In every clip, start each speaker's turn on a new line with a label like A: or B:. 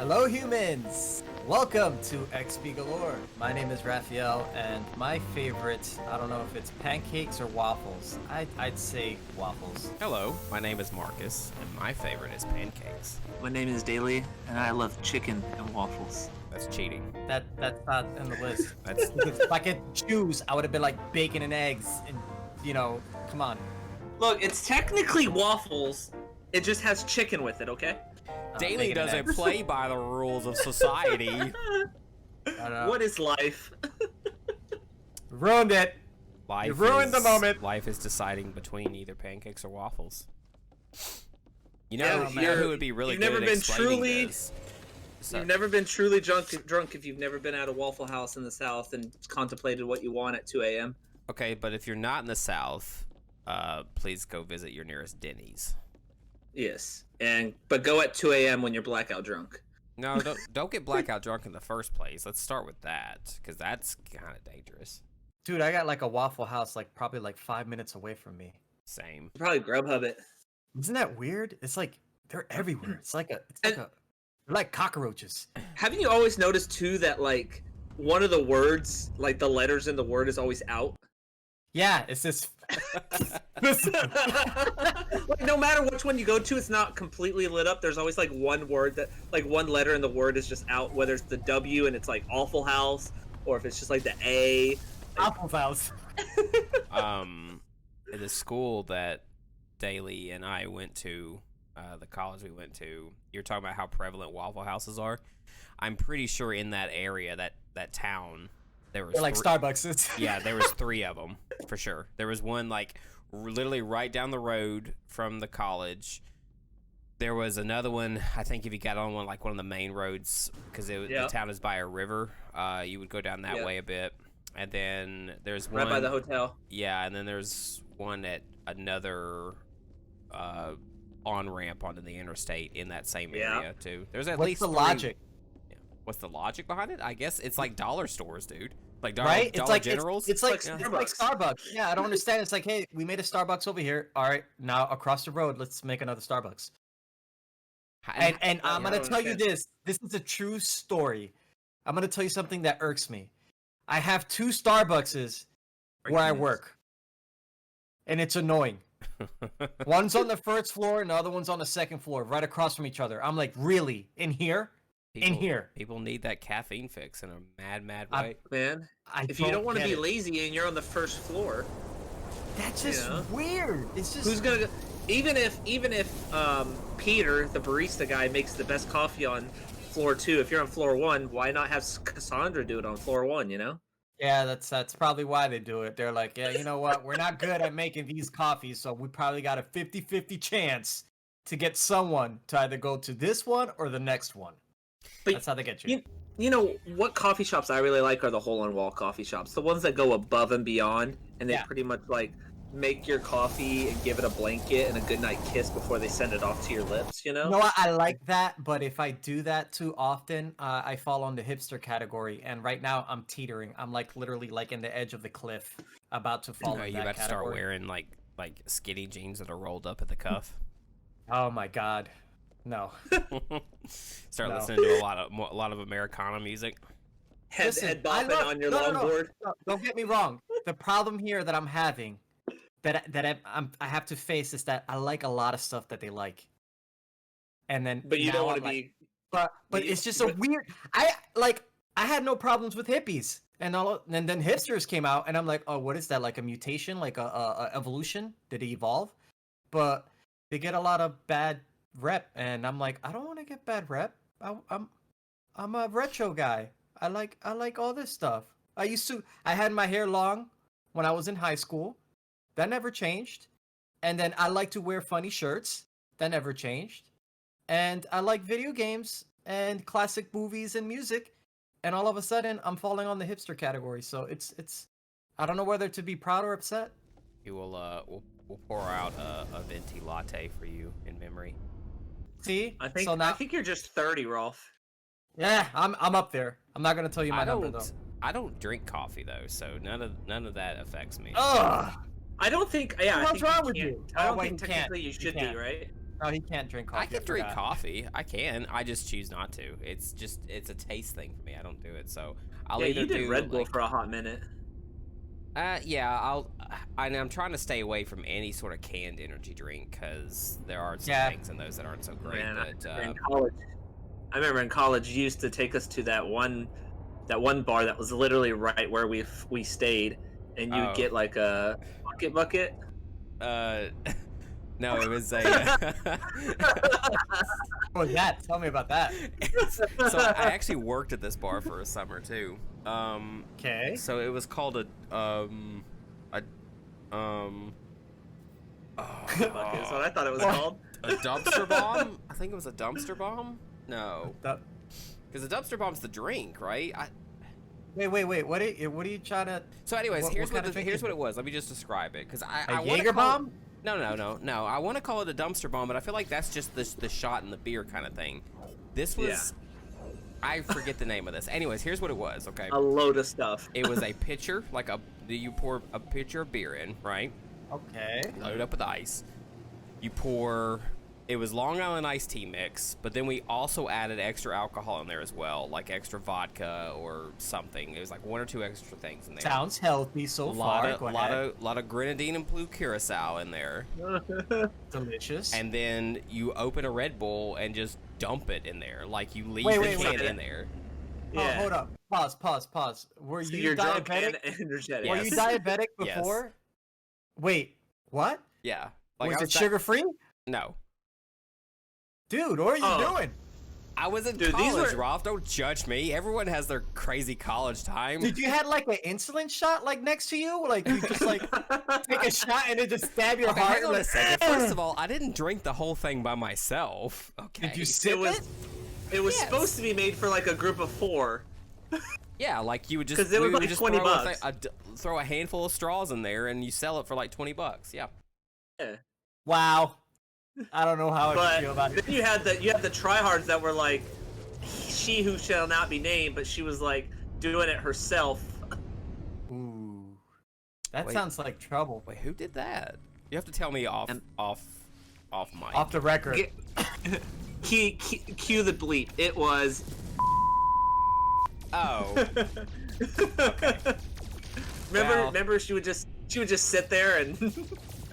A: Hello humans! Welcome to XP Galore. My name is Rafael and my favorite, I don't know if it's pancakes or waffles. I'd say waffles.
B: Hello, my name is Marcus and my favorite is pancakes.
C: My name is Daly, and I love chicken and waffles.
B: That's cheating.
A: That's not on the list.
B: That's
A: If I could choose, I would have been like bacon and eggs and, come on.
C: Look, it's technically waffles. It just has chicken with it, okay?
B: Daly
A: Bacon and
B: doesn't
A: eggs.
B: play by the rules of society.
A: I don't know.
C: What is life?
A: Ruined it.
B: Life
A: You ruined the moment.
B: Life is deciding between either pancakes or waffles. You
C: Yeah,
B: know, who would be really
C: you've
B: good
C: never
B: at
C: been
B: explaining
C: truly-
B: this? So-
C: You've never been truly drunk if you've never been at a Waffle House in the South and contemplated what you want at 2 a.m.
B: Okay, but if you're not in the South, please go visit your nearest Denny's.
C: Yes, but go at 2 a.m. when you're blackout drunk.
B: No, don't get blackout drunk in the first place. Let's start with that, because that's kind of dangerous.
A: Dude, I got like a Waffle House probably 5 minutes away from me.
B: Same.
C: Probably Grubhub it.
A: Isn't that weird? It's like they're everywhere. It's like they're like cockroaches.
C: Haven't you always noticed too that one of the words, like the letters in the word, is always out?
A: Yeah, it's this.
C: Like, no matter which one you go to, it's not completely lit up. There's always one word one letter in the word is just out, whether it's the W and it's like Awful House, or if it's just like the A.
A: Apple House.
B: The school that Daly and I went to, the college we went to, you're talking about how prevalent Waffle Houses are. I'm pretty sure in that area, that town, there was
A: They're like Starbucks.
B: yeah, there was 3 of them for sure. There was one literally right down the road from the college. There was another one, I think if you got on one of the main roads, because the town is by a river, you would go down that way a bit. And then there's one
C: Right by the hotel.
B: Yeah, and then there's one at another on-ramp onto the interstate in that same area too. There's at
A: What's
B: least
A: the
B: 3.
A: logic?
B: Yeah. What's the logic behind it? I guess it's like dollar stores, dude. Like
A: Right?
B: Dollar Generals.
A: It's like
C: Starbucks.
A: Starbucks. Yeah, I don't understand. It's like, hey, we made a Starbucks over here. All right, now across the road, let's make another Starbucks. And I'm gonna tell you this. This is a true story. I'm gonna tell you something that irks me. I have 2 Starbuckses where I work, and it's annoying. One's on the first floor, and the other one's on the second floor, right across from each other. I'm like, really? In here? In here?
B: People need that caffeine fix in a mad way.
C: Man, if you don't want to be lazy and you're on the first floor,
A: that's just weird. It's just
C: who's gonna? Even if Peter, the barista guy, makes the best coffee on floor 2, if you're on floor 1, why not have Cassandra do it on floor 1? You know?
A: Yeah, that's probably why they do it. They're like, yeah, you know what? We're not good at making these coffees, so we probably got a 50-50 chance to get someone to either go to this one or the next one.
C: But
A: that's how they get you.
C: You know what coffee shops I really like are the hole-in-wall coffee shops, the ones that go above and beyond, and they pretty much make your coffee and give it a blanket and a goodnight kiss before they send it off to your lips. You know?
A: You know what? I like that, but if I do that too often, I fall on the hipster category. And right now, I'm teetering. I'm literally in the edge of the cliff, about to fall.
B: Are
A: in
B: you
A: that
B: about to start
A: category.
B: wearing like skinny jeans that are rolled up at the cuff?
A: Oh my god, no.
B: Start
A: No.
B: listening to a lot of Americana music.
C: Head bopping on your longboard.
A: No, don't get me wrong. The problem here that I'm having, that I have to face, is that I like a lot of stuff that they like, and then
C: But you
A: now
C: don't want
A: I'm
C: to be.
A: But it's just a weird. I had no problems with hippies, and then hipsters came out, and I'm like, oh, what is that? Like a mutation, like a evolution? Did it evolve? But they get a lot of bad rep, and I'm like, I don't want to get bad rep. I'm a retro guy. I like all this stuff. I had my hair long when I was in high school. That never changed. And then I like to wear funny shirts. That never changed. And I like video games and classic movies and music. And all of a sudden, I'm falling on the hipster category. So it's I don't know whether to be proud or upset.
B: We will we'll pour out a venti latte for you in memory.
A: See?
C: I think
A: so now,
C: I think you're just 30, Rolf.
A: yeah, I'm up there. I'm not gonna tell you my number though.
B: I don't drink coffee though, so none of that affects me.
A: Ugh.
C: I don't think. Yeah.
A: What's
C: I think
A: wrong
C: you
A: with
C: can't-
A: you?
C: I
A: Oh,
C: don't
A: wait,
C: think
A: you can't.
C: technically you should be,
A: can't.
C: right?
A: No, he can't drink coffee.
B: I can drink
A: forgot.
B: coffee. I can. I just choose not to. It's a taste thing for me. I don't do it. So I'll
C: Yeah,
B: either
C: you did
B: do
C: Red Bull
B: like,
C: for a hot minute.
B: yeah, I'm trying to stay away from any sort of canned energy drink because there are some things in those that aren't so great.
C: Man,
B: That
C: in college, I remember in college, you used to take us to that one bar that was literally right where we stayed, and you would get like a bucket.
B: No, it was a.
A: Oh, yeah. Tell me about that.
B: So I actually worked at this bar for a summer too.
A: Okay.
B: So it was called a
C: Bucket is what I thought it was called.
B: a dumpster bomb. I think it was a dumpster bomb. No,
A: That-
B: because the dumpster bomb's the drink, right?
A: Wait. What are you trying to?
B: So, anyways,
A: What
B: here's
A: kind
B: what
A: of thing
B: here's
A: is
B: what
A: it?
B: it was. Let me just describe it, because I
A: A
B: wanna
A: Jaeger
B: call it-
A: bomb?
B: No. I want to call it a dumpster bomb, but I feel like that's just the shot in the beer kind of thing. This was, I forget the name of this. Anyways, here's what it was. Okay,
C: A load of stuff.
B: it was a pitcher, like you pour a pitcher of beer in, right?
A: Okay.
B: Load it up with ice. You pour. It was Long Island iced tea mix, but then we also added extra alcohol in there as well, like extra vodka or something. It was like one or two extra things in there.
A: Sounds healthy so far. Go ahead.
B: lot of grenadine and blue curacao in there.
A: Delicious.
B: And then you open a Red Bull and just dump it in there, like you leave
A: Wait,
B: the
A: wait,
B: can
C: wait.
B: in there.
A: Oh, hold up. Pause. Were
C: So
A: you
C: you're drunk and
A: diabetic?
C: energetic.
A: Were you diabetic
B: Yes.
A: before? Wait, what?
B: Yeah,
A: Was
B: I
A: it sugar free?
B: No,
A: Dude, what are you doing?
B: I was in
C: Dude, these
B: college,
C: were-
B: Rolf. Don't judge me. Everyone has their crazy college time.
A: Did you had like an insulin shot like next to you? Like you just like take a shot and it just stab your
B: Okay,
A: heart?
B: hang on
A: like,
B: a second. First of all, I didn't drink the whole thing by myself. Okay.
A: did you sip it?
C: It was
B: Yes.
C: supposed to be made for like a group of 4.
B: Yeah, like you would just
C: 'Cause it was
B: we would
C: like
B: just
C: 20
B: throw
C: bucks.
B: throw a handful of straws in there and you sell it for like $20. Yeah.
C: Yeah.
A: Wow. I don't know how I
C: But
A: feel about it.
C: then you had the tryhards that were like, she who shall not be named, but she was like doing it herself.
A: Ooh. That
B: Wait.
A: sounds like trouble.
B: Wait, who did that? You have to tell me off mic.
A: Off the record.
C: Cue the bleep. It was.
B: Oh.
C: Remember, she would just sit there and.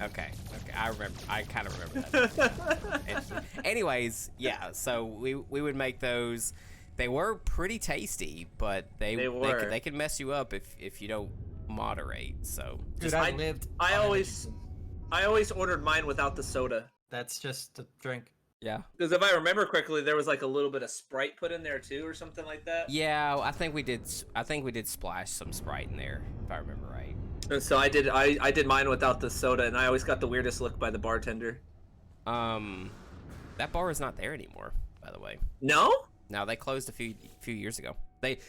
B: Okay. I remember. I kind of remember that. Interesting. Anyways, yeah. So we would make those. They were pretty tasty, but they could mess you up if you don't moderate. So
A: Dude, I lived.
C: I
A: on
C: always ordered mine without the soda.
A: That's just a drink.
B: yeah.
C: Because if I remember correctly, there was like a little bit of Sprite put in there too, or something like that.
B: Yeah, I think we did splash some Sprite in there, if I remember right.
C: And so I did mine without the soda, and I always got the weirdest look by the bartender.
B: That bar is not there anymore, by the way.
C: No?
B: No, they closed a few years ago.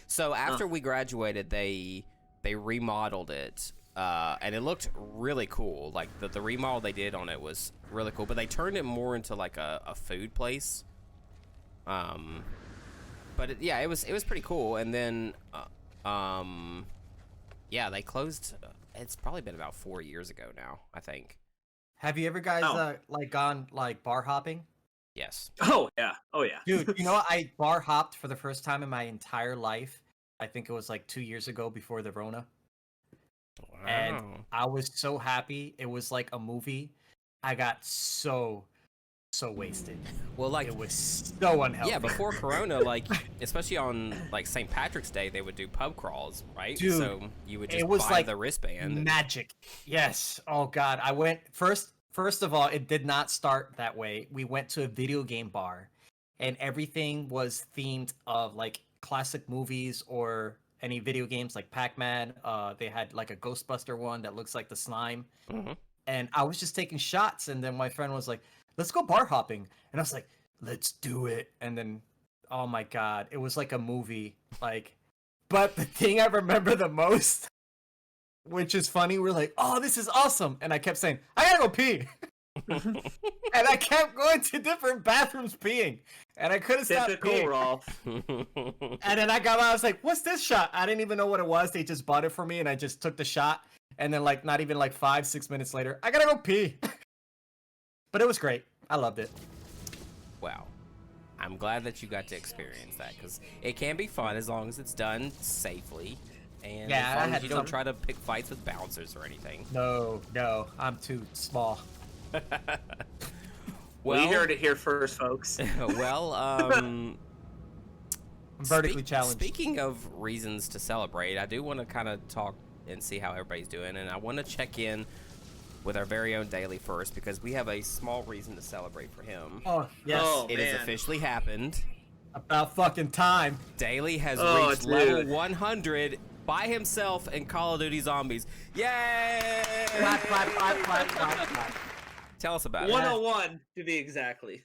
B: So after we graduated, they remodeled it, and it looked really cool. Like the remodel they did on it was really cool, but they turned it more into like a food place. But it was pretty cool. And then, yeah, they closed. It's probably been about 4 years ago now, I think.
A: Have you ever guys like gone like bar hopping?
B: Yes.
C: Oh yeah.
A: Dude, you know what? I bar hopped for the first time in my entire life. I think it was like 2 years ago before the Rona.
B: Wow.
A: And I was so happy. It was like a movie. I got so wasted.
B: Well, like
A: It was so unhealthy.
B: yeah, before Corona, like especially on like St. Patrick's Day, they would do pub crawls, right?
A: Dude,
B: so you would just
A: it was
B: buy
A: like
B: the wristband.
A: magic. Yes. Oh God. I went first of all, it did not start that way. We went to a video game bar and everything was themed of like classic movies or any video games like Pac-Man. They had like a Ghostbuster one that looks like the slime.
B: Mhm.
A: And I was just taking shots and then my friend was like, let's go bar hopping. And I was like, let's do it. And then, oh my God, it was like a movie. Like, but the thing I remember the most, which is funny, we're like, oh, this is awesome. And I kept saying, I gotta go pee. And I kept going to different bathrooms peeing. And I couldn't stop
C: Typical
A: peeing.
C: Rolf.
A: And then I got out, I was like, what's this shot? I didn't even know what it was. They just bought it for me and I just took the shot. And then like not even like 5-6 minutes later, I gotta go pee. But it was great. I loved it.
B: Well, I'm glad that you got to experience that, because it can be fun as long as it's done safely, and
A: Yeah,
B: as
A: I
B: long
A: had
B: as you don't
A: some-
B: try to pick fights with bouncers or anything.
A: No, I'm too small.
C: Well, you heard it here first, folks.
B: well,
A: I'm vertically challenged.
B: Speaking of reasons to celebrate, I do want to kind of talk and see how everybody's doing, and I want to check in with our very own Daily first, because we have a small reason to celebrate for him.
A: Oh, yes.
C: Oh,
B: It has
C: man.
B: officially happened.
A: About fucking time.
B: Daily has
C: Oh,
B: reached
C: dude.
B: level 100 by himself in Call of Duty Zombies. Yay!
A: Clap, clap, clap, clap, clap, clap.
B: Tell us about it.
C: 101 to be exactly.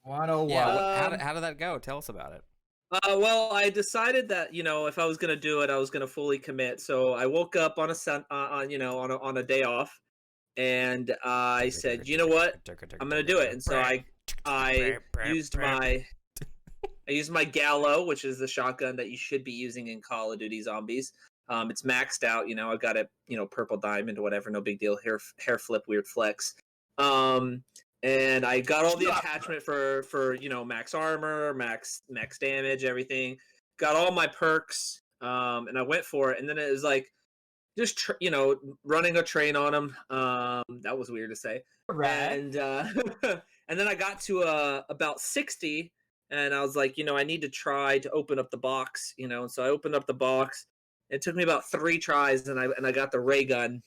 A: 101.
B: Yeah, how did that go? Tell us about it.
C: Well, I decided that if I was gonna do it, I was gonna fully commit. So I woke up on on a day off, and I said, you know what, I'm gonna do it. And so I used my Gallo, which is the shotgun that you should be using in Call of Duty Zombies. It's maxed out. I got it, purple diamond or whatever, no big deal. Hair flip, weird flex. And I got all the attachment for max armor, max damage, everything. Got all my perks, and I went for it. And then it was like just running a train on him. That was weird to say.
A: Right.
C: And and then I got to about 60, and I was like, I need to try to open up the box, And so I opened up the box. It took me about 3 tries, and I got the ray gun.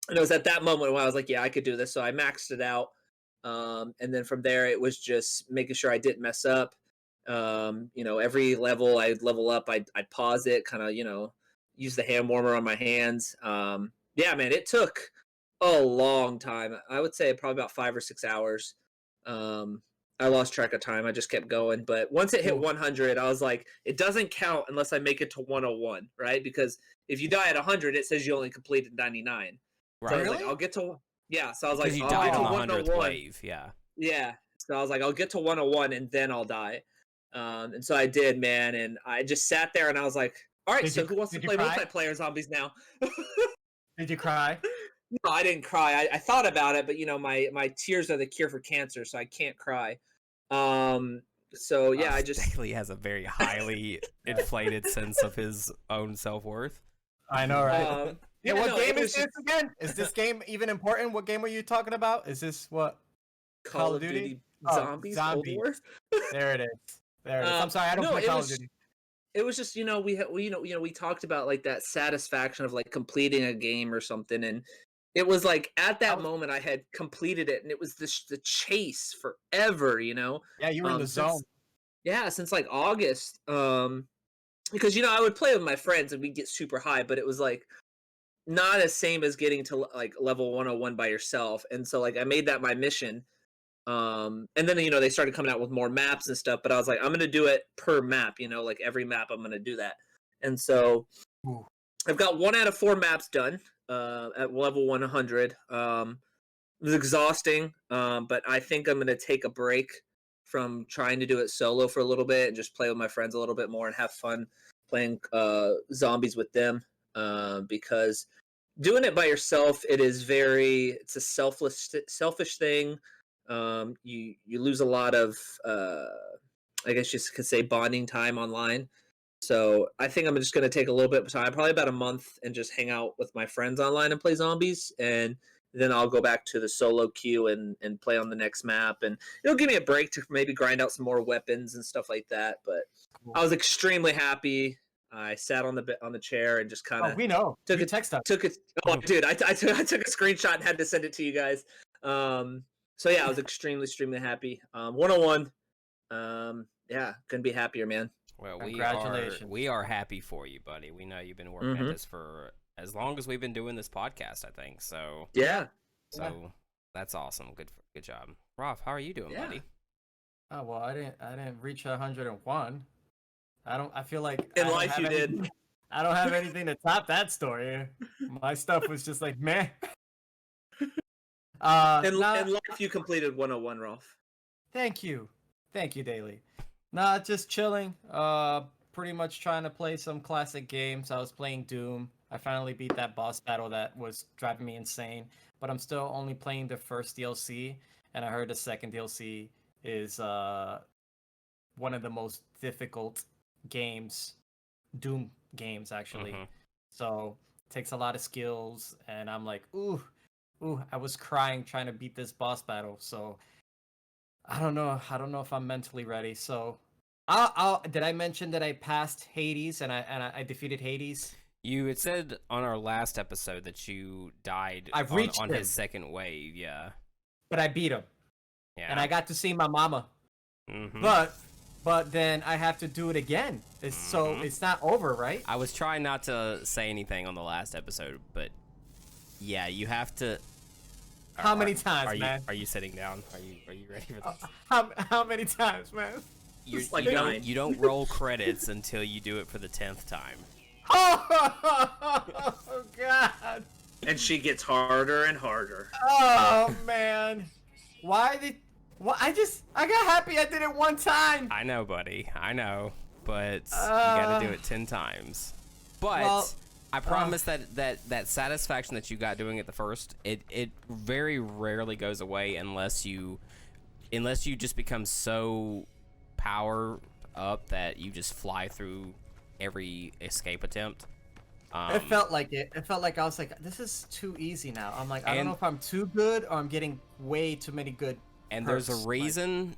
C: And it was at that moment when I was like, yeah, I could do this. So I maxed it out. And then from there, it was just making sure I didn't mess up. Every level I'd level up, I'd pause it, kind of, use the hand warmer on my hands. Yeah, man, it took a long time. I would say probably about 5 or 6 hours. I lost track of time. I just kept going. But once it hit 100, I was like, it doesn't count unless I make it to 101, right? Because if you die at 100, it says you only completed 99.
B: Right.
C: So I was like, I'll get to... Yeah, so I was like,
B: Because you
C: I'll
B: died
C: get to
B: on the 100th
C: 101.
B: wave, yeah.
C: Yeah. So I was like, I'll get to 101 and then I'll die. And so I did, man. And I just sat there and I was like, all right, so who wants to play multiplayer zombies now?
A: Did you cry?
C: No, I didn't cry. I thought about it, but my tears are the cure for cancer, so I can't cry. So yeah, I just
B: Daily has a very highly inflated sense of his own self-worth.
A: I know, right? Yeah, what game is this again? Is this game even important? What game are you talking about? Is this what?
C: Call of Duty Zombies?
A: Zombies.
C: Cold War?
A: There it is. There it is. I'm sorry, I don't play Call of Duty.
C: It was just we talked about like that satisfaction of like completing a game or something, and it was like at that moment I had completed it, and it was the chase forever,
A: Yeah, you were in the zone.
C: Yeah, since like August. Because I would play with my friends and we'd get super high, but it was like not as same as getting to like level 101 by yourself. And so like I made that my mission. And then they started coming out with more maps and stuff, but I was like, I'm gonna do it per map, like every map I'm gonna do that. And so I've got 1 out of 4 maps done at level 100. It was exhausting, but I think I'm gonna take a break from trying to do it solo for a little bit and just play with my friends a little bit more and have fun playing zombies with them, because doing it by yourself, it's a selfish thing. You lose a lot of I guess you could say bonding time online. So I think I'm just going to take a little bit of time, probably about a month, and just hang out with my friends online and play zombies, and then I'll go back to the solo queue and play on the next map, and it'll give me a break to maybe grind out some more weapons and stuff like that. But I was extremely happy. I sat on the chair and just kind of
A: we know.
C: took
A: a text.
C: Took it. Oh, dude, I took a screenshot and had to send it to you guys. So yeah, I was extremely happy. 101. Yeah, couldn't be happier, man.
B: Well,
A: Congratulations.
B: we are happy for you, buddy. We know you've been working at this for as long as we've been doing this podcast, I think. So
C: yeah.
B: So that's awesome. Good job. Raf, how are you doing, buddy?
A: Oh well, I didn't reach 101. I feel like
C: in life you did.
A: I don't have anything to top that story. My stuff was just like meh.
C: In life you completed 101, Rolf.
A: Thank you, Daily. Just chilling. Pretty much trying to play some classic games. I was playing Doom. I finally beat that boss battle that was driving me insane. But I'm still only playing the first DLC, and I heard the second DLC is one of the most difficult games, Doom games actually.
B: Mhm.
A: So it takes a lot of skills, and I'm like, ooh, I was crying trying to beat this boss battle. So I don't know. I don't know if I'm mentally ready. So did I mention that I passed Hades and I defeated Hades?
B: You had said on our last episode that you died
A: I've
B: on,
A: reached
B: on
A: him.
B: his second wave. Yeah.
A: But I beat him,
B: Yeah.
A: and I got to see my mama.
B: Mhm.
A: But then I have to do it again. So it's not over, right?
B: I was trying not to say anything on the last episode, but yeah, you have to.
A: How many times,
B: are
A: man?
B: Are you sitting down? Are you ready for this?
A: How many times, man?
C: It's like
B: you
C: nine.
B: you don't roll credits until you do it for the 10th time.
A: Oh God!
C: And she gets harder and harder.
A: Oh man! Why did? Well, I got happy I did it one time.
B: I know, buddy. I know, but you gotta do it 10 times. But
A: Well,
B: I promise that satisfaction that you got doing it the first, it very rarely goes away unless you just become so power up that you just fly through every escape attempt.
A: It felt like it. It felt like I was like, this is too easy now. I'm like, I don't know if I'm too good or I'm getting way too many good.
B: And
A: perks.
B: there's a reason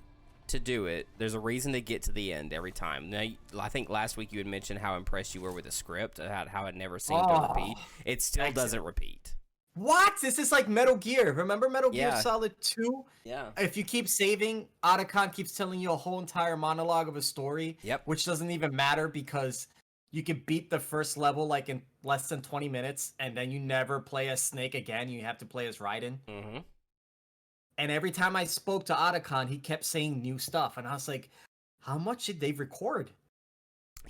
B: to do it. There's a reason to get to the end every time. Now, I think last week you had mentioned how impressed you were with the script, how it never seemed to repeat. It still
A: excellent.
B: doesn't repeat.
A: What? This is like Metal Gear. Remember Metal Gear
B: Yeah.
A: Solid 2?
B: Yeah.
A: If you keep saving, Otacon keeps telling you a whole entire monologue of a story.
B: Yep.
A: Which doesn't even matter because you can beat the first level like in less than 20 minutes, and then you never play as Snake again. You have to play as Raiden.
B: Mm-hmm.
A: And every time I spoke to Otacon, he kept saying new stuff, and I was like, "How much did they record?"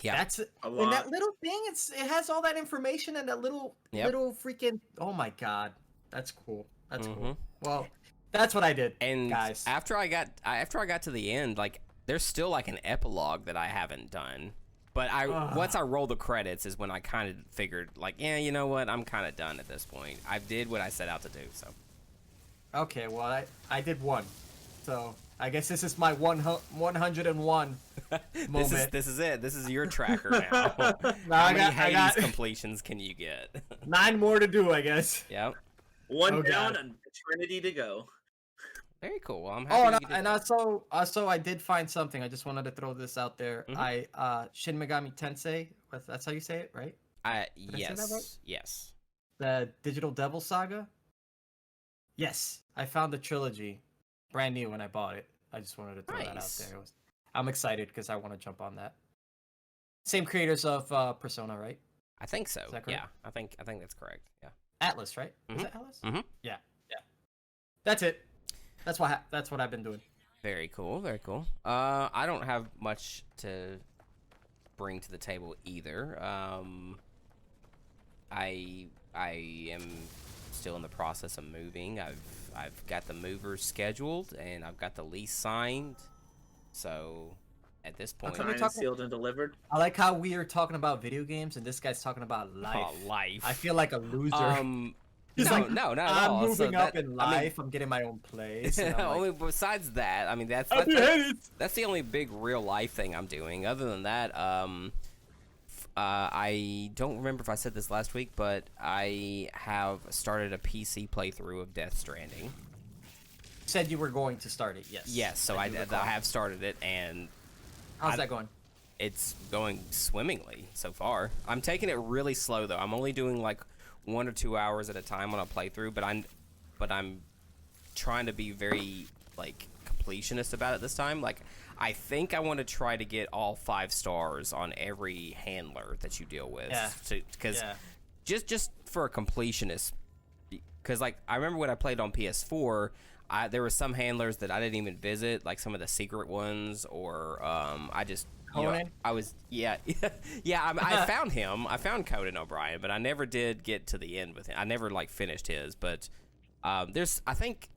B: Yeah.
A: That's
C: A
A: and
C: lot.
A: that little thing. It has all that information and that little freaking. Oh my god, that's cool. That's cool. Well, that's what I did,
B: And
A: guys.
B: after I got to the end, like there's still like an epilogue that I haven't done. But once I roll the credits is when I kind of figured like, yeah, you know what, I'm kind of done at this point. I did what I set out to do. So.
A: Okay, well, I did one, so I guess this is my 101 moment.
B: This is it. This is your tracker now.
A: Now
B: How many
A: I got
B: Hades completions can you get?
A: 9 more to do, I guess.
B: Yep.
C: One
A: Oh,
C: down
A: God.
C: and eternity to go.
B: Very cool. Well, I'm
A: Oh,
B: happy.
A: and also I did find something. I just wanted to throw this out there. Shin Megami Tensei. That's how you say it, right? I say that right?
B: Yes.
A: The Digital Devil Saga. Yes, I found the trilogy, brand new when I bought it. I just wanted to throw that out
B: Nice.
A: there. I'm excited because I want to jump on that. Same creators of Persona, right?
B: I think so.
A: Is that
B: Yeah,
A: correct?
B: I think that's correct. Yeah.
A: Atlas, right? Is
B: Mhm.
A: it Atlas?
B: Mhm.
A: Yeah. That's it. That's what I've been doing.
B: Very cool. Very cool. I don't have much to bring to the table either. I am still in the process of moving. I've got the movers scheduled and I've got the lease signed. So at this point,
A: come we
C: Signed,
A: talk-
C: sealed, and delivered.
A: I like how we are talking about video games and this guy's talking about life.
B: life.
A: I feel like a loser. He's
B: no,
A: like,
B: no, not at
A: I'm
B: all.
A: moving
B: So
A: up
B: that-
A: in
B: I mean,
A: life. I'm getting my own place. And I'm like,
B: only besides that, I mean that's the only big real life thing I'm doing. Other than that, I don't remember if I said this last week, but I have started a PC playthrough of Death Stranding.
A: said you were going to start it. Yes.
B: Yes, so I have started it, and
A: How's that going?
B: it's going swimmingly so far. I'm taking it really slow though. I'm only doing like 1 or 2 hours at a time on a playthrough, but I'm trying to be very like completionist about it this time. Like I think I want to try to get all 5 stars on every handler that you deal with.
A: Yeah.
B: Because just for a completionist, because like I remember when I played on PS4, there were some handlers that I didn't even visit, like some of the secret ones, or I just
A: Conan?
B: I was yeah. I found him. I found Conan O'Brien, but I never did get to the end with him. I never like finished his, but there's I think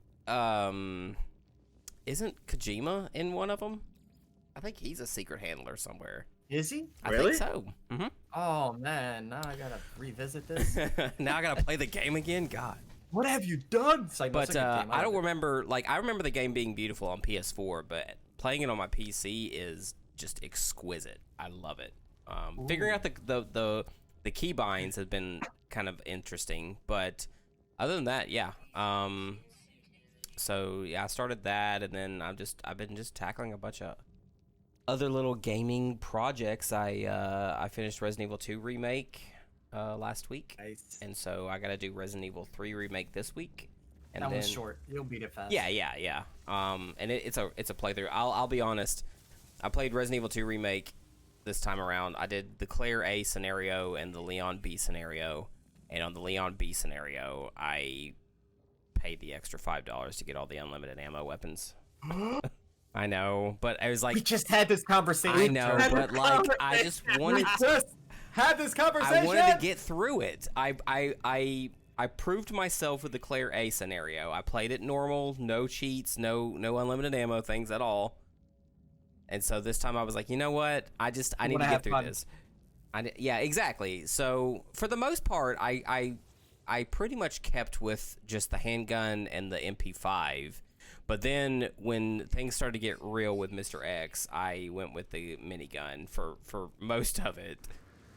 B: isn't Kojima in one of them? I think he's a secret handler somewhere.
A: Is he?
C: Really?
B: I think so. Mm-hmm.
A: Oh man, now I gotta revisit this.
B: Now I gotta play the game again. God.
A: What have you done? It's like, no,
B: But
A: it's a good game.
B: I don't
A: love it.
B: remember. Like, I remember the game being beautiful on PS4, but playing it on my PC is just exquisite. I love it. Figuring out the key binds has been kind of interesting, but other than that, yeah. So yeah, I started that, and then I've been just tackling a bunch of other little gaming projects. I finished Resident Evil 2 remake last week,
A: Nice.
B: and so I got to do Resident Evil 3 remake this week. And
A: That
B: then,
A: one's short. You'll beat it fast.
B: Yeah. And it's a playthrough. I'll be honest. I played Resident Evil 2 remake this time around. I did the Claire A scenario and the Leon B scenario, and on the Leon B scenario, I paid the extra $5 to get all the unlimited ammo weapons. I know, but I was like,
A: We just had this conversation.
B: I know, but like, I just wanted.
A: We just had this conversation.
B: I wanted to get through it. I proved myself with the Claire A scenario. I played it normal, no cheats, no unlimited ammo things at all. And so this time I was like, you know what? I need to get through this. Yeah, exactly. So for the most part, I pretty much kept with just the handgun and the MP5. But then when things started to get real with Mr. X, I went with the minigun for most of it.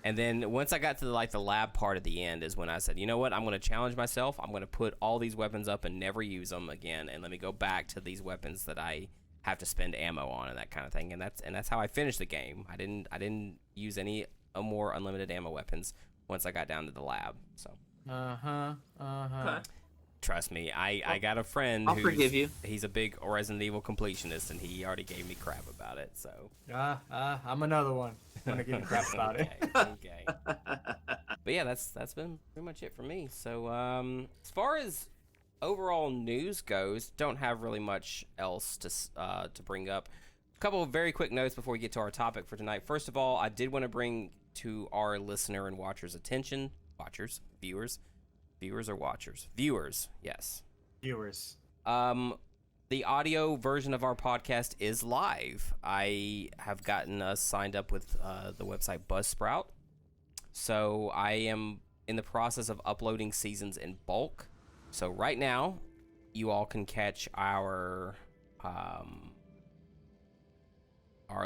B: And then once I got to the lab part at the end is when I said, you know what? I'm going to challenge myself. I'm going to put all these weapons up and never use them again, and let me go back to these weapons that I have to spend ammo on and that kind of thing. And that's how I finished the game. I didn't use any more unlimited ammo weapons once I got down to the lab. So.
C: Okay.
B: Trust me, I got a friend.
C: I'll forgive you.
B: He's a big Resident Evil completionist, and he already gave me crap about it. So.
A: I'm another one. I'm gonna give you crap about it.
B: Okay. But yeah, that's been pretty much it for me. So as far as overall news goes, don't have really much else to bring up. A couple of very quick notes before we get to our topic for tonight. First of all, I did want to bring to our listener and watchers' attention, viewers, yes.
A: Viewers.
B: The audio version of our podcast is live. I have gotten us signed up with the website Buzzsprout. So I am in the process of uploading seasons in bulk. So right now, you all can catch our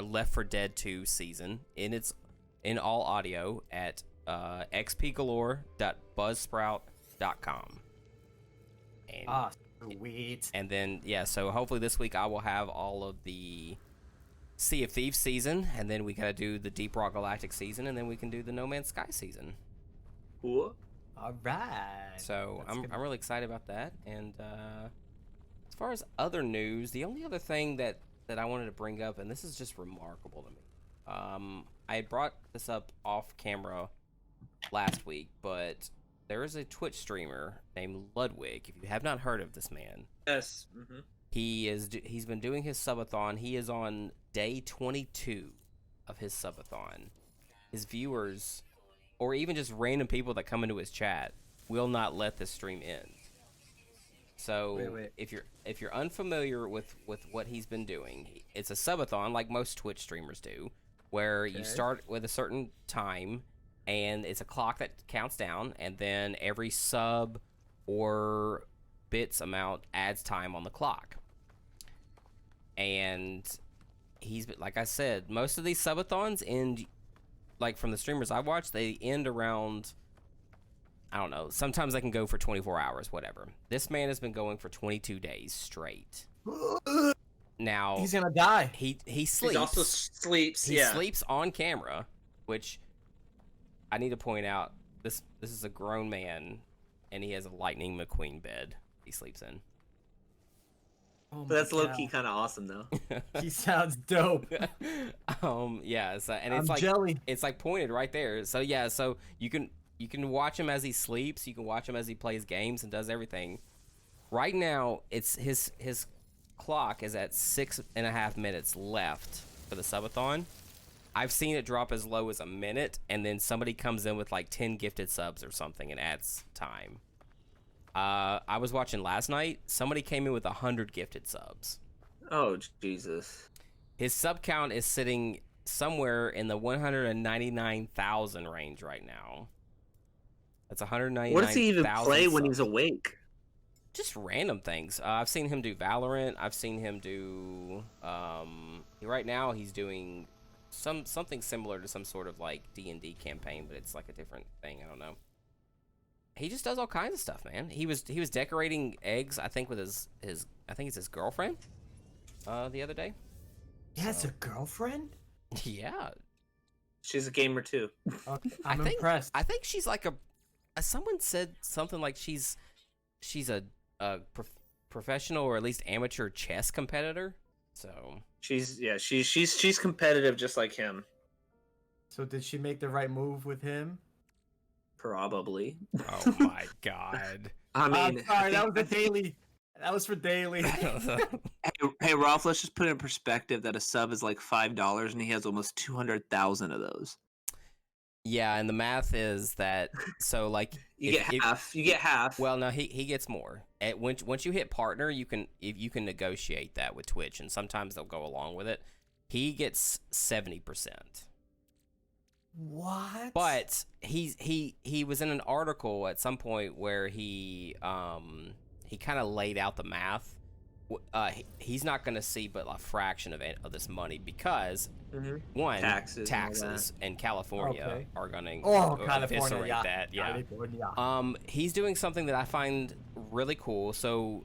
B: Left 4 Dead 2 season in all audio at xpgalore.buzzsprout.com. And,
A: sweet.
B: And then, yeah, so hopefully this week I will have all of the Sea of Thieves season, and then we gotta do the Deep Rock Galactic season, and then we can do the No Man's Sky season.
C: Cool.
A: All right.
B: So I'm really excited about that. And as far as other news, the only other thing that I wanted to bring up, and this is just remarkable to me. I had brought this up off camera last week, but there is a Twitch streamer named Ludwig. If you have not heard of this man,
C: Yes. Mm-hmm.
B: he's been doing his subathon. He is on day 22 of his subathon. His viewers, or even just random people that come into his chat, will not let the stream end. So
A: Wait.
B: if you're unfamiliar with what he's been doing, it's a subathon like most Twitch streamers do, where you start with a certain time, and it's a clock that counts down, and then every sub or bits amount adds time on the clock. And he's, like I said, most of these subathons end, like from the streamers I watch, they end around, I don't know, sometimes they can go for 24 hours, whatever. This man has been going for 22 days straight. Now
A: He's gonna die.
B: he sleeps.
C: He also sleeps.
B: He sleeps on camera, which I need to point out, this is a grown man, and he has a Lightning McQueen bed he sleeps in.
A: Oh
C: But that's
A: my
C: low
A: God.
C: key kind of awesome though.
A: He sounds dope.
B: Yeah, so, and
A: I'm
B: it's like
A: jelly.
B: it's like pointed right there. So yeah, so you can watch him as he sleeps, you can watch him as he plays games and does everything. Right now, it's his clock is at 6.5 minutes left for the subathon. I've seen it drop as low as a minute, and then somebody comes in with like 10 gifted subs or something and adds time. I was watching last night. Somebody came in with 100 gifted subs.
C: Oh Jesus.
B: His sub count is sitting somewhere in the 199,000 range right now. That's 199,000.
C: What does he even play when
B: subs.
C: he's awake?
B: just random things. I've seen him do Valorant. I've seen him do. Right now he's doing something similar to some sort of like D&D campaign, but it's like a different thing. I don't know. He just does all kinds of stuff, man. He was decorating eggs, I think, with his I think it's his girlfriend. The other day.
A: He has a girlfriend?
B: Yeah.
C: She's a gamer too.
A: Okay, I'm impressed.
B: I think she's like someone said something like she's a professional or at least amateur chess competitor. So she's competitive just like him.
A: So did she make the right move with him?
C: Probably.
B: Oh my god.
C: I mean,
A: sorry, that was a daily. That was for daily.
C: Hey, Rolf, let's just put it in perspective that a sub is like $5 and he has almost 200,000 of those.
B: Yeah, and the math is that so like
C: you get half. You get half.
B: Well, no, he gets more. Once you hit partner, you can negotiate that with Twitch, and sometimes they'll go along with it. He gets 70%.
A: What?
B: But he was in an article at some point where he kind of laid out the math. He's not going to see but a fraction of this money because one, taxes in California are going to eviscerate that. Yeah. He's doing something that I find really cool. So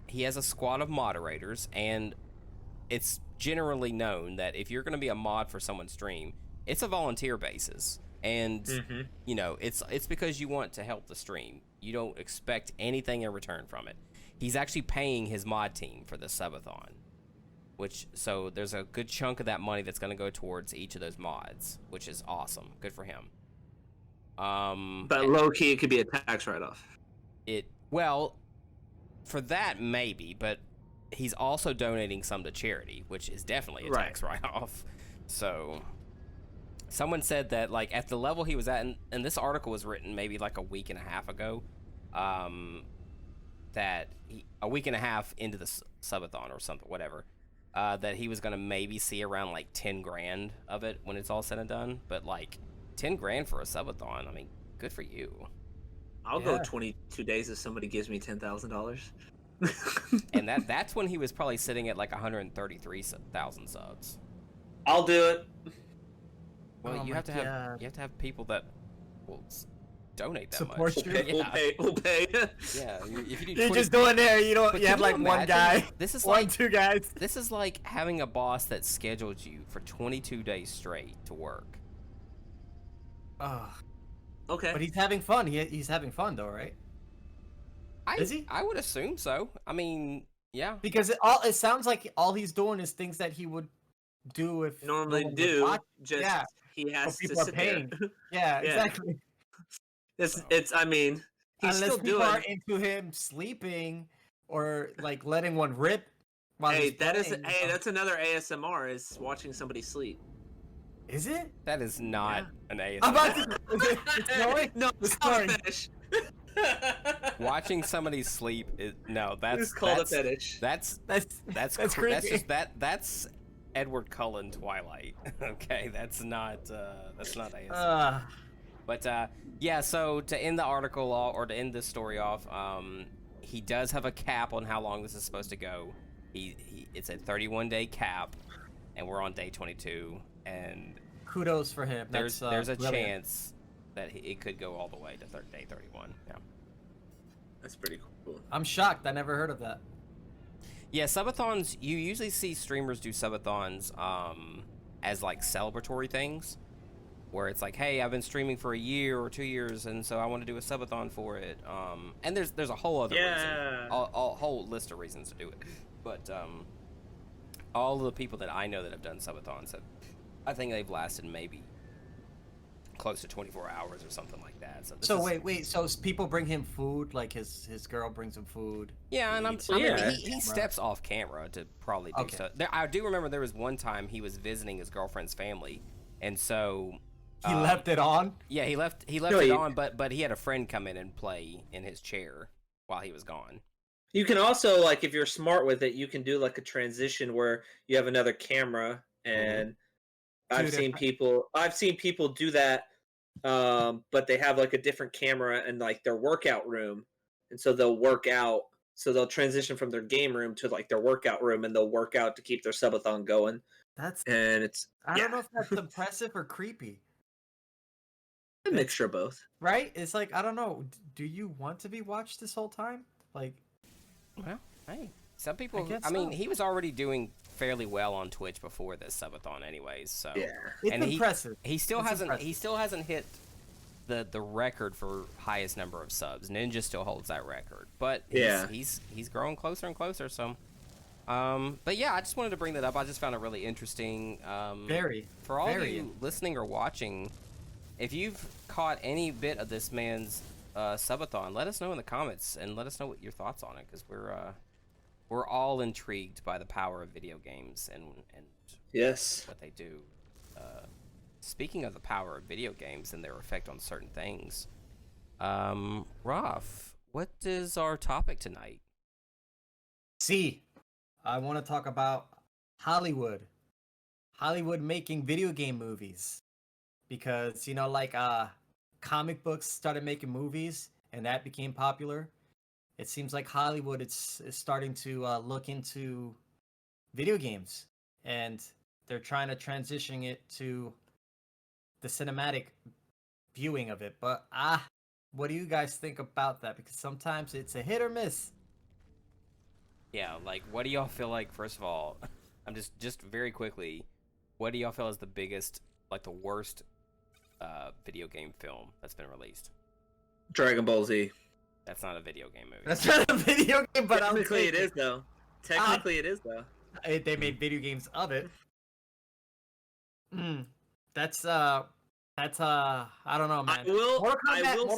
B: he has a squad of moderators, and it's generally known that if you're going to be a mod for someone's stream, it's a volunteer basis, and you know it's because you want to help the stream. You don't expect anything in return from it. He's actually paying his mod team for the subathon, so there's a good chunk of that money that's going to go towards each of those mods, which is awesome. Good for him.
C: But low key, it could be a tax write-off.
B: For that maybe, but he's also donating some to charity, which is definitely a tax write-off. So. Someone said that, like, at the level he was at, and this article was written maybe like a week and a half ago, that a week and a half into the subathon or something, whatever, that he was going to maybe see around like 10 grand of it when it's all said and done. But like 10 grand for a subathon, I mean, good for you.
C: I'll go 22 days if somebody gives me $10,000.
B: And that's when he was probably sitting at like 133,000 subs.
C: I'll do it.
B: Well, you have to have people that will donate that
A: support
B: much.
A: You.
C: We'll pay.
B: Yeah, if you do
A: You're just going there. You have like one guy.
B: This is
A: two guys.
B: This is like having a boss that scheduled you for 22 days straight to work.
C: Okay.
A: But he's having fun. He's having fun though, right? Is he?
B: I would assume so. I mean, yeah.
A: Because it sounds like all he's doing is things that he would do if
C: normally do. He has to sit there.
A: Yeah, exactly.
C: It's. I mean, he's
A: unless
C: still
A: people
C: doing.
A: are into him sleeping or like letting one rip. While he's playing,
C: that's another ASMR is watching somebody sleep.
A: Is it?
B: That is not an ASMR.
A: I'm about to. It's snoring?
C: No, it's not a fetish.
B: Watching somebody sleep is that's
C: called a fetish.
B: That's
A: creepy.
B: That's Edward Cullen Twilight. Okay, that's not ASMR. But yeah, so to end the article or to end this story off, he does have a cap on how long this is supposed to go. It's a 31-day cap, and we're on day 22. And
A: kudos for him.
B: There's a
A: brilliant.
B: chance that it could go all the way to day 31. Yeah,
C: that's pretty cool.
A: I'm shocked. I never heard of that.
B: Yeah, subathons, you usually see streamers do subathons as like celebratory things, where it's like, hey, I've been streaming for a year or 2 years, and so I want to do a subathon for it. And there's a whole other reason, a whole list of reasons to do it. But all of the people that I know that have done subathons, I think they've lasted maybe close to 24 hours or something like that. So
A: wait. So people bring him food, like his girl brings him food.
B: Yeah, and he steps off camera to probably do stuff. I do remember there was one time he was visiting his girlfriend's family, and so
A: he left it on.
B: Yeah, he left it on, but he had a friend come in and play in his chair while he was gone.
C: You can also, like, if you're smart with it, you can do like a transition where you have another camera, and I've seen people do that, but they have like a different camera in like their workout room, and so they'll work out. So they'll transition from their game room to like their workout room, and they'll work out to keep their subathon going.
A: That's
C: And it's
A: I don't know if that's impressive or creepy.
C: a mixture of both.
A: Right? It's like I don't know. Do you want to be watched this whole time? Like,
B: Well, hey, some people.
A: guess
B: I mean,
A: so.
B: he was already doing fairly well on Twitch before this subathon, anyways. So
C: Yeah.
A: it's
B: And
A: impressive.
B: he still
A: It's
B: hasn't.
A: impressive.
B: He still hasn't hit the record for highest number of subs. Ninja still holds that record, but he's growing closer and closer. So, but yeah, I just wanted to bring that up. I just found it really interesting.
A: Very.
B: For all
A: very
B: you listening or watching, if you've caught any bit of this man's subathon, let us know in the comments and let us know what your thoughts on it, because we're all intrigued by the power of video games and
C: Yes.
B: what they do. Speaking of the power of video games and their effect on certain things, Raf, what is our topic tonight?
A: See, I want to talk about Hollywood. Hollywood making video game movies. Because, like comic books started making movies and that became popular. It seems like Hollywood is starting to look into video games, and they're trying to transition it to the cinematic viewing of it. But what do you guys think about that? Because sometimes it's a hit or miss.
B: Yeah, like, what do y'all feel like, first of all, I'm just very quickly, what do y'all feel is the biggest, like the worst video game film that's been released?
C: Dragon Ball Z.
B: That's not a video game movie.
A: That's not a video game, but
C: Technically, it is though. Technically, it is though.
A: They made video games of it. That's I don't know, man. Mortal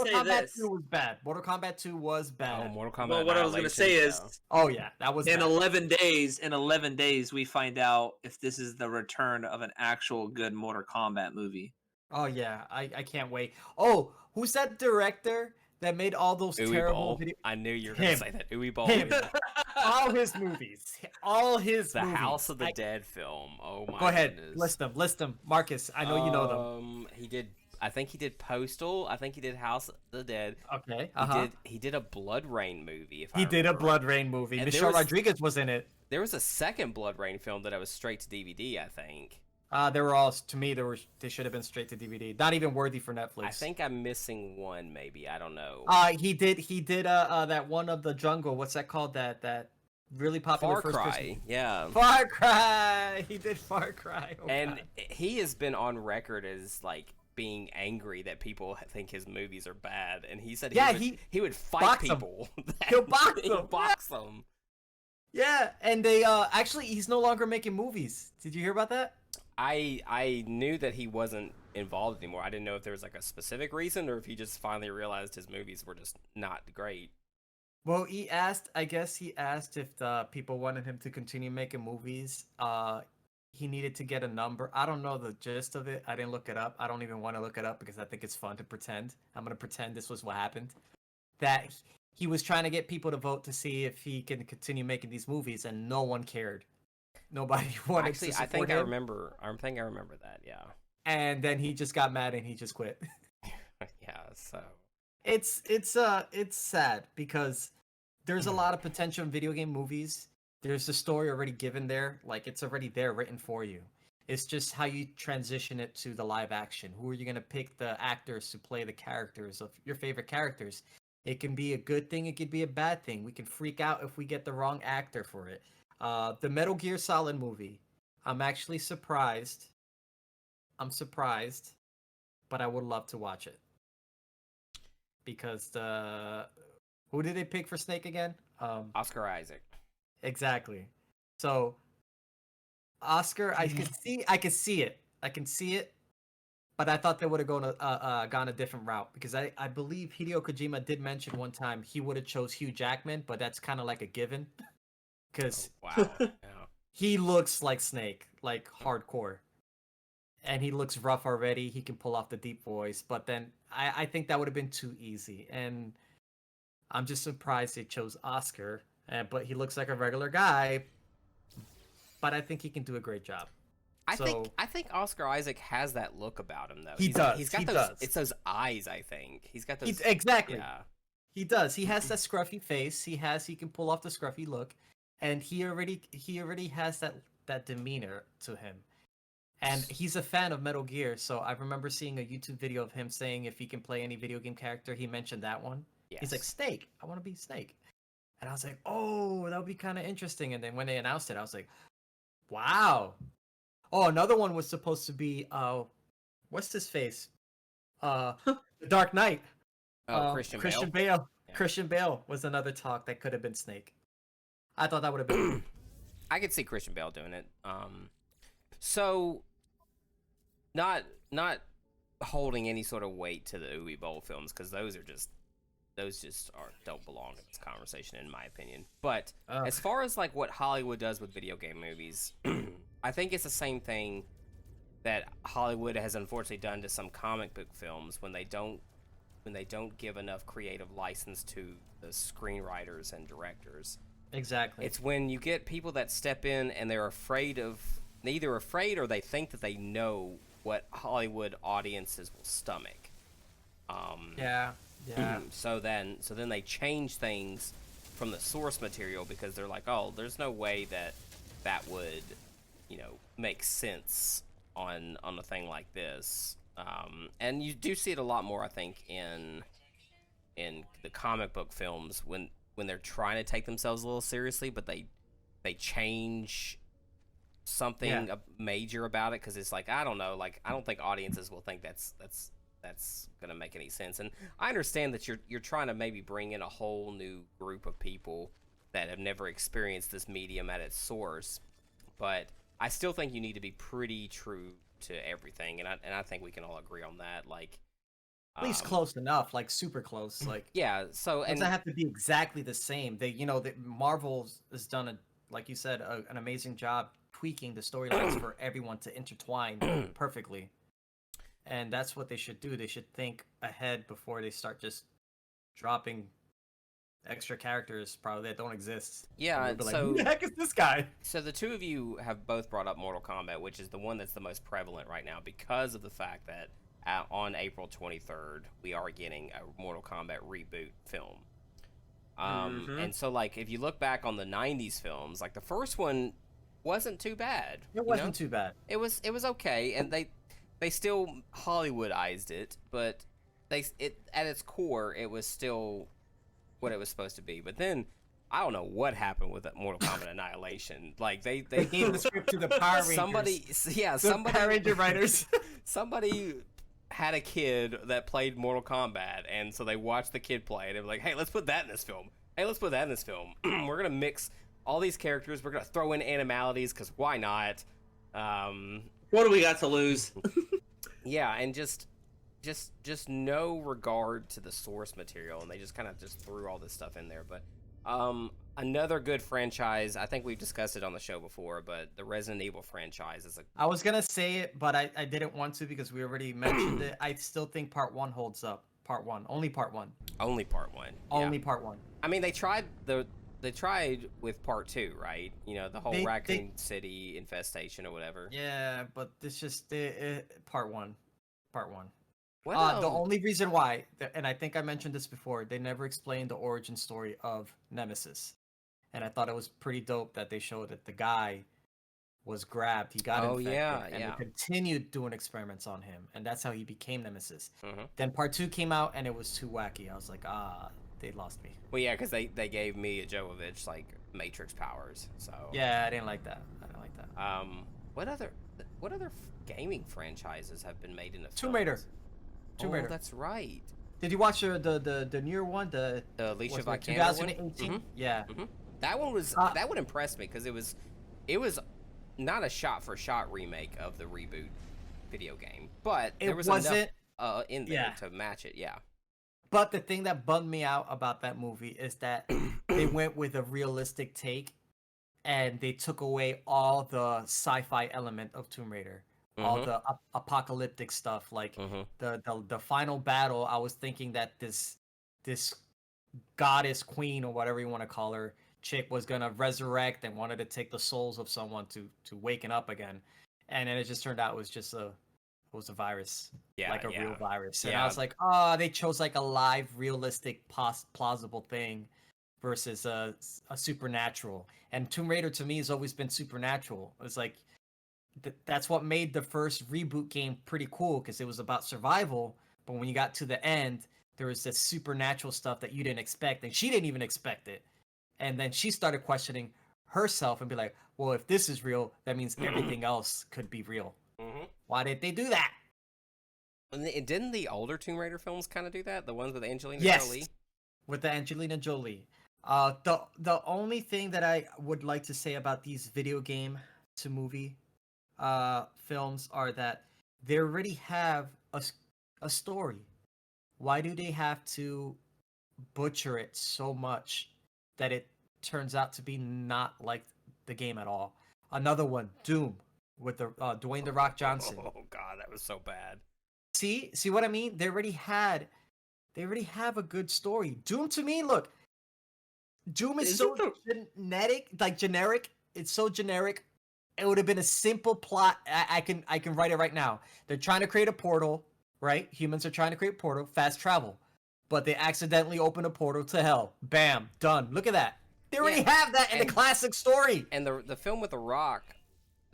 C: say
A: Kombat
C: this.
A: 2 was bad. Mortal Kombat 2 was bad.
B: Oh, Mortal Kombat.
C: Well, what I was gonna say is,
A: Oh yeah, that was
C: in
A: bad.
C: 11 days, we find out if this is the return of an actual good Mortal Kombat movie.
A: Oh yeah, I can't wait. Oh, who's that director that made all those terrible
B: Uwe
A: videos?
B: I knew you were gonna say that. Uwe Boll.
A: Him. All his movies. All his
B: The
A: movies.
B: House of the Dead film. Oh my.
A: Go ahead,
B: goodness.
A: list them. Marcus, I know you know them.
B: He did. I think he did Postal. I think he did House of the Dead.
A: Okay.
B: He did a Blood Rain movie.
A: He did a Blood Rain movie.
B: And
A: Michelle Rodriguez was in it.
B: There was a second Blood Rain film that I was straight to DVD, I think.
A: They were all, to me, they should have been straight to DVD. Not even worthy for Netflix.
B: I think I'm missing one, maybe. I don't know.
A: He did that one of the jungle. What's that called? That really popular
B: Far
A: first
B: Cry,
A: person.
B: yeah.
A: Far Cry. He did Far Cry. Oh,
B: And
A: God.
B: he has been on record as like being angry that people think his movies are bad, and he said he would fight
A: box 'em.
B: people.
A: He'll box
B: He'll
A: them.
B: box them.
A: Yeah, and they actually he's no longer making movies. Did you hear about that?
B: I knew that he wasn't involved anymore. I didn't know if there was like a specific reason or if he just finally realized his movies were just not great.
A: Well, I guess he asked if the people wanted him to continue making movies. He needed to get a number. I don't know the gist of it. I didn't look it up. I don't even want to look it up because I think it's fun to pretend. I'm going to pretend this was what happened. That he was trying to get people to vote to see if he can continue making these movies, and no one cared. Nobody wanted
B: Actually,
A: to support
B: I think
A: him.
B: I remember that, yeah.
A: And then he just got mad and he just quit.
B: Yeah, so
A: It's sad because there's a lot of potential in video game movies. There's a story already given there, like it's already there written for you. It's just how you transition it to the live action. Who are you gonna pick the actors to play the characters of your favorite characters? It can be a good thing, it could be a bad thing. We can freak out if we get the wrong actor for it. The Metal Gear Solid movie, I'm actually surprised. I'm surprised, but I would love to watch it. Because who did they pick for Snake again?
B: Oscar Isaac.
A: Exactly. So Oscar, I can see it, but I thought they would have gone a different route because I believe Hideo Kojima did mention one time he would have chose Hugh Jackman, but that's kind of like a given because
B: Wow. Yeah.
A: he looks like Snake, like hardcore, and he looks rough already. He can pull off the deep voice, but then I think that would have been too easy, and I'm just surprised they chose Oscar. But he looks like a regular guy. But I think he can do a great job.
B: I think Oscar Isaac has that look about him though.
A: He does.
B: He's got
A: he
B: those.
A: does.
B: It's those eyes. I think he's got those.
A: Exactly.
B: Yeah.
A: He does. He has that scruffy face. He can pull off the scruffy look, and he already has that demeanor to him. And he's a fan of Metal Gear, so I remember seeing a YouTube video of him saying if he can play any video game character, he mentioned that one.
B: Yes.
A: He's like, Snake, I want to be Snake. And I was like, oh, that would be kind of interesting. And then when they announced it, I was like, wow. Oh, another one was supposed to be, what's his face? The Dark Knight.
B: Oh, Christian
A: Bale.
B: Yeah.
A: Christian Bale was another talk that could have been Snake. I thought that would have been.
B: I could see Christian Bale doing it. So not holding any sort of weight to the Uwe Boll films, because those just don't belong in this conversation, in my opinion. But as far as like what Hollywood does with video game movies, I think it's the same thing that Hollywood has unfortunately done to some comic book films when they don't give enough creative license to the screenwriters and directors.
A: Exactly.
B: It's when you get people that step in and they're either afraid or they think that they know what Hollywood audiences will stomach.
A: Yeah.
B: So then they change things from the source material because they're like, oh, there's no way that would, make sense on a thing like this. And you do see it a lot more, I think, in the comic book films when they're trying to take themselves a little seriously, but they change something major about it because it's like, I don't know, like I don't think audiences will think that's gonna make any sense. And I understand that you're trying to maybe bring in a whole new group of people that have never experienced this medium at its source, but I still think you need to be pretty true to everything, and I think we can all agree on that. Like,
A: at least close enough, like super close. Like,
B: yeah. So
A: it doesn't have to be exactly the same. Marvel has done like you said, an amazing job tweaking the storylines for everyone to intertwine perfectly. And that's what they should do. They should think ahead before they start just dropping extra characters probably that don't exist.
B: Yeah,
A: so
B: so
A: who the heck is this guy?
B: So the two of you have both brought up Mortal Kombat, which is the one that's the most prevalent right now because of the fact that on April 23rd we are getting a Mortal Kombat reboot film. And so like if you look back on the 90s films, like the first one wasn't too bad.
A: It wasn't too bad.
B: It was okay, and they still Hollywoodized it, but at its core it was still what it was supposed to be. But then I don't know what happened with that Mortal Kombat Annihilation. Like they
A: gave the script to the Power Rangers.
B: Somebody
A: Power Ranger writers.
B: Somebody had a kid that played Mortal Kombat, and so they watched the kid play it. And they were like, "Hey, let's put that in this film. Hey, let's put that in this film. We're gonna mix all these characters. We're gonna throw in animalities because why not?
C: What do we got to lose?"
B: Yeah, and just no regard to the source material, and they just kind of just threw all this stuff in there. But another good franchise, I think we've discussed it on the show before, but the Resident Evil franchise is
A: I was gonna say it, but I didn't want to because we already mentioned it. I still think part 1 holds up. Part 1, only part 1.
B: Only part 1.
A: Only part 1.
B: I mean, they tried with part 2, right? The whole Raccoon City infestation or whatever.
A: Yeah, but it's just part 1. Part 1.
B: Well,
A: the only reason why, and I think I mentioned this before, they never explained the origin story of Nemesis. And I thought it was pretty dope that they showed that the guy was grabbed, he got infected, and they continued doing experiments on him, and that's how he became Nemesis. Then part 2 came out, and it was too wacky. I was like, they lost me.
B: Well, yeah, because they gave Mia Jovovich like Matrix powers. So
A: yeah, I didn't like that.
B: What other gaming franchises have been made into
A: Tomb Raider?
B: Tomb Raider. That's right.
A: Did you watch the newer one? The
B: Alicia Vikander
A: 2018.
B: one?
A: Yeah.
B: That one was that one impressed me because it was not a shot for shot remake of the reboot video game, but there was enough in there to match it. Yeah.
A: But the thing that bummed me out about that movie is that they went with a realistic take, and they took away all the sci-fi element of Tomb Raider, all the apocalyptic stuff. Like the final battle, I was thinking that this goddess queen or whatever you want to call her chick was gonna resurrect and wanted to take the souls of someone to waken up again, and then it just turned out it was just a was a virus,
B: Yeah,
A: like a
B: yeah.
A: real virus. And
B: Yeah.
A: I was like, oh, they chose like a live, realistic, plausible thing versus a supernatural. And Tomb Raider to me has always been supernatural. It's like that's what made the first reboot game pretty cool because it was about survival. But when you got to the end, there was this supernatural stuff that you didn't expect, and she didn't even expect it. And then she started questioning herself and be like, well, if this is real, that means everything else could be real.
B: Mm-hmm.
A: Why did they do that?
B: And didn't the older Tomb Raider films kind of do that? The ones with Angelina
A: Yes,
B: Jolie?
A: with the Angelina Jolie. The only thing that I would like to say about these video game to movie films are that they already have a story. Why do they have to butcher it so much that it turns out to be not like the game at all? Another one, Doom, with the Dwayne the Rock Johnson.
B: Oh god, that was so bad.
A: See what I mean? They already have a good story. Doom to me, look, Doom is so generic. It's so generic. It would have been a simple plot. I can write it right now. They're trying to create a portal, right? Humans are trying to create a portal, fast travel, but they accidentally open a portal to hell. Bam, done. Look at that. They already have that in the classic story.
B: And the film with The Rock,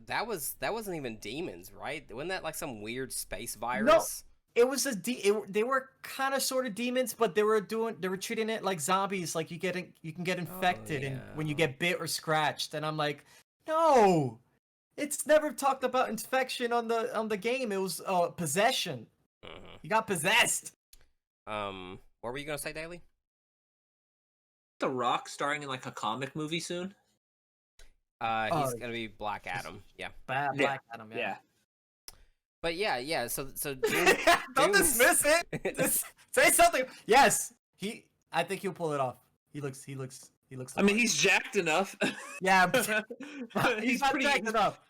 B: that wasn't even demons, right? Wasn't that like some weird space virus?
A: No, it was they were kind of sort of demons, but they were treating it like zombies. Like you can get infected and when you get bit or scratched. And I'm like, no, it's never talked about infection on the game. It was possession.
B: Mm-hmm.
A: You got possessed.
B: What were you gonna say, Daly?
C: The Rock starring in like a comic movie soon.
B: He's gonna be Black Adam. Yeah.
A: Black Adam. Yeah.
B: But yeah. So
A: Don't dismiss it. Just say something. Yes, I think he'll pull it off. He looks.
C: I mean, he's jacked enough.
A: Yeah,
C: he's
A: not
C: pretty
A: jacked enough.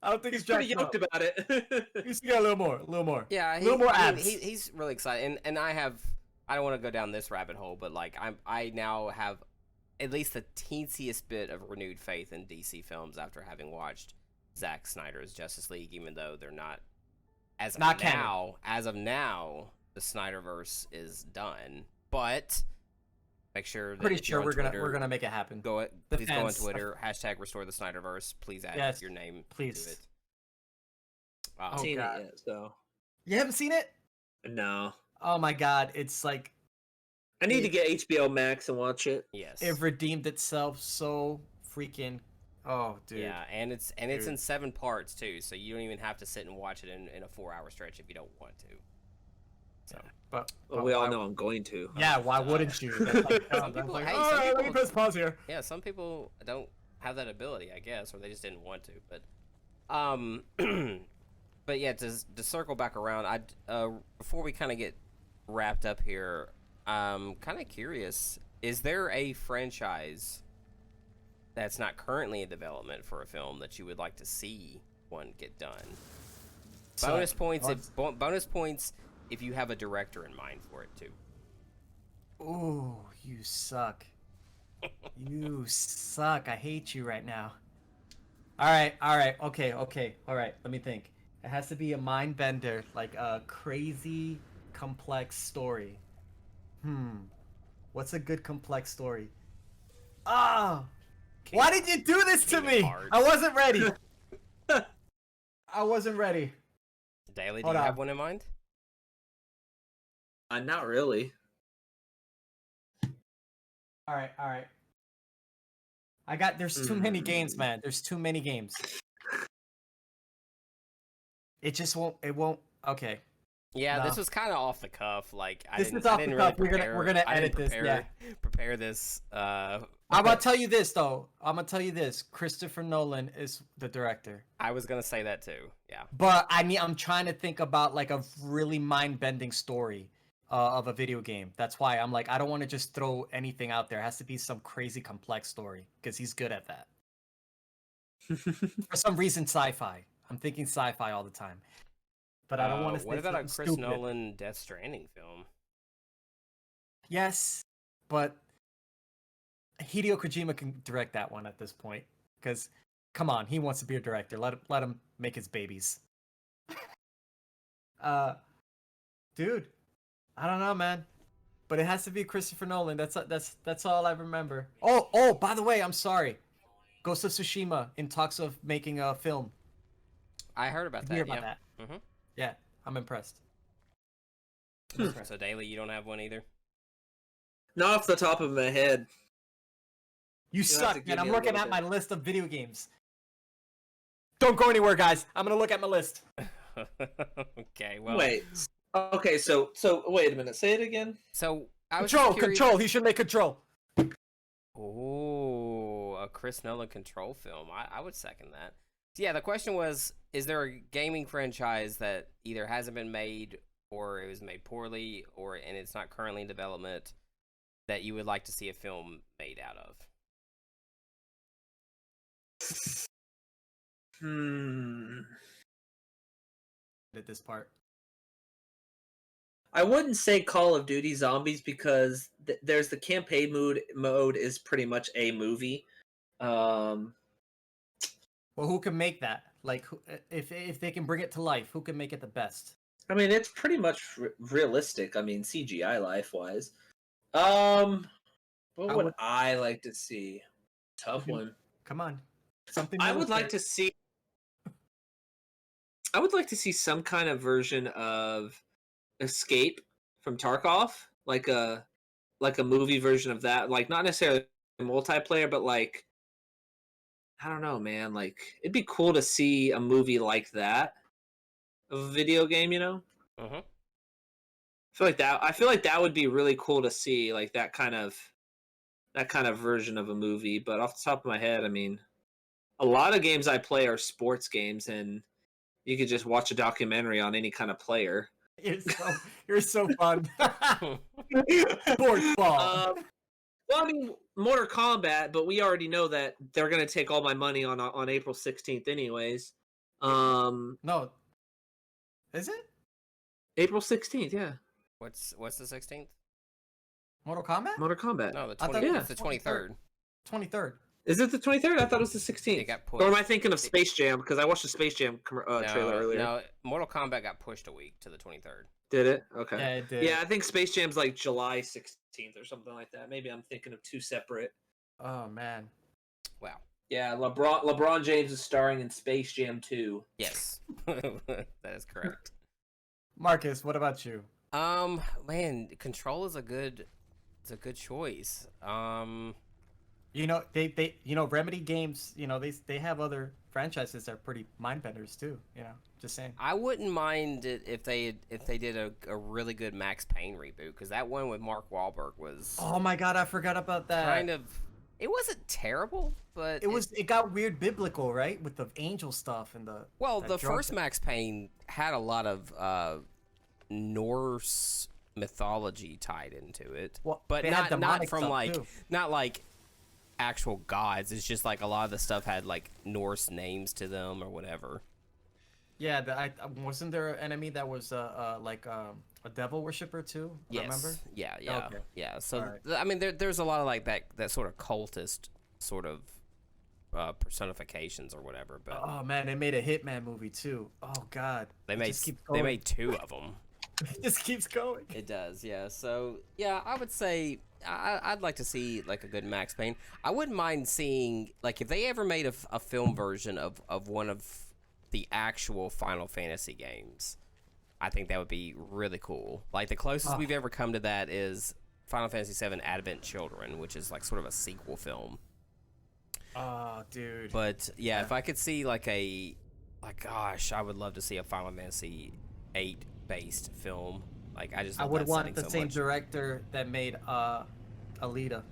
A: I don't think he's
C: pretty
A: jacked
C: yoked about it.
A: He's got a little more.
B: Yeah,
A: a little more abs.
B: He's really excited, and I don't want to go down this rabbit hole, but like I now have at least the teensiest bit of renewed faith in DC films after having watched Zack Snyder's Justice League, even though they're not as of now the Snyderverse is done. But make sure that
A: pretty sure we're gonna make it happen.
B: Please go on Twitter, hashtag restore the Snyderverse. Please add your name to it.
C: I haven't seen it yet, so.
A: You haven't seen it?
C: No.
A: Oh my god, it's like
C: I need to get HBO Max and watch it.
B: Yes.
A: It redeemed itself so freaking. Oh, dude.
B: Yeah, and it's in 7 parts too, so you don't even have to sit and watch it in a 4-hour stretch if you don't want to. So,
A: but
C: we all know I'm going to.
A: Yeah, why wouldn't you? Some people, let me press pause here.
B: Yeah, some people don't have that ability, I guess, or they just didn't want to. But, but yeah, to circle back around, before we kind of get wrapped up here, I'm kind of curious: is there a franchise that's not currently in development for a film that you would like to see one get done? Bonus points if you have a director in mind for it too.
A: Ooh, you suck. You suck. I hate you right now. All right. Okay. All right. Let me think. It has to be a mind bender, like a crazy, complex story. What's a good complex story? Ah! Why did you do this to me? I wasn't ready. I wasn't ready.
B: Daly, do you have one in mind?
C: Not really.
A: All right. There's too many games, man. There's too many games. It won't. Okay.
B: Yeah,
A: No.
B: This was kind of off the cuff. Like
A: This is off the cuff. We're gonna edit this. Yeah.
B: Prepare this.
A: I'm gonna tell you this though. Christopher Nolan is the director.
B: I was gonna say that too. Yeah.
A: But I'm trying to think about like a really mind-bending story of a video game. That's why I'm like, I don't want to just throw anything out there. It has to be some crazy complex story because he's good at that. For some reason, sci-fi. I'm thinking sci-fi all the time. But I don't want to say
B: what about a Chris
A: stupid.
B: Nolan Death Stranding film?
A: Yes, but Hideo Kojima can direct that one at this point. Because, come on, he wants to be a director. Let him make his babies. Dude, I don't know, man. But it has to be Christopher Nolan. That's all I remember. Oh, by the way, I'm sorry. Ghost of Tsushima in talks of making a film.
B: I heard about
A: Did
B: that.
A: you hear about
B: Yeah.
A: that?
B: Mm-hmm.
A: Yeah, I'm impressed.
B: So Daily, you don't have one either.
C: Not off the top of my head.
A: You
C: have to
A: suck,
C: give
A: man. I'm
C: me a
A: looking
C: little
A: at
C: bit.
A: my list of video games. Don't go anywhere, guys. I'm gonna look at my list.
B: Okay. Well.
C: Wait. Okay, so wait a minute. Say it again.
B: So I was
A: Control,
B: just curious.
A: Control. He should make Control.
B: Oh, a Chris Nolan Control film. I would second that. So yeah, the question was, is there a gaming franchise that either hasn't been made or it was made poorly and it's not currently in development that you would like to see a film made out of?
A: At this part.
C: I wouldn't say Call of Duty Zombies because there's the campaign mode is pretty much a movie.
A: Well, who can make that? Like, if they can bring it to life, who can make it the best?
C: I mean, it's pretty much realistic. I mean, CGI life-wise. What would I like to see? Tough one.
A: Come on, something.
C: I would like to see. I would like to see some kind of version of Escape from Tarkov, like a movie version of that. Like not necessarily multiplayer, but like I don't know, man. Like it'd be cool to see a movie like that of a video game. You know.
B: Uh-huh.
C: I feel like that would be really cool to see, like that kind of version of a movie. But off the top of my head, I mean, a lot of games I play are sports games, and you could just watch a documentary on any kind of player.
A: You're so fun. Sports ball.
C: Well, I mean, Mortal Kombat, but we already know that they're gonna take all my money on April 16th, anyways.
A: No, is it
C: April 16th? Yeah.
B: What's the 16th?
A: Mortal Kombat?
C: Mortal Kombat.
B: No, the
A: I thought
B: 20th.
C: it
B: It's the 23rd.
A: 23rd.
C: Is it the 23rd? I thought it was the 16th.
B: It got pushed.
C: Or am I thinking of Space Jam? Because I watched the Space Jam trailer earlier.
B: No, Mortal Kombat got pushed a week to the 23rd.
C: Did it? Okay.
A: Yeah, it did.
C: Yeah, I think Space Jam's like July 16th or something like that. Maybe I'm thinking of two separate.
A: Oh man.
B: Wow.
C: Yeah, LeBron James is starring in Space Jam 2.
B: Yes, that is correct.
A: Marcus, what about you?
B: Man, Control is a good choice.
A: You know, they Remedy games, they have other franchises that are pretty mind benders too, just saying.
B: I wouldn't mind it if they did a really good Max Payne reboot, because that one with Mark Wahlberg was
A: Oh my god, I forgot about that.
B: kind of, it wasn't terrible, but
A: it got weird biblical, right? With the angel stuff and the
B: the first Max Payne had a lot of Norse mythology tied into it,
A: Well,
B: but
A: they had
B: not
A: demonic
B: from
A: stuff,
B: like
A: too.
B: not like actual gods. It's just like a lot of the stuff had like Norse names to them or whatever.
A: Yeah, wasn't there an enemy that was like a devil worshiper too?
B: Yes.
A: Remember?
B: Yeah.
A: Okay.
B: Yeah. So
A: Alright.
B: I mean, there's a lot of like that sort of cultist sort of personifications or whatever. But
A: Oh man, they made a Hitman movie too. Oh god.
B: they
A: It
B: made
A: just keeps going.
B: they made 2 of them.
A: It just keeps going.
B: It does, yeah. So yeah, I would say I'd like to see like a good Max Payne. I wouldn't mind seeing like if they ever made a film version of one of the actual Final Fantasy games. I think that would be really cool. Like the closest we've ever come to that is Final Fantasy VII Advent Children, which is like sort of a sequel film.
A: Oh, dude.
B: But yeah, if I could see gosh, I would love to see a Final Fantasy VIII based film. Like I
A: I would want the
B: so
A: same
B: much.
A: director that made Alita.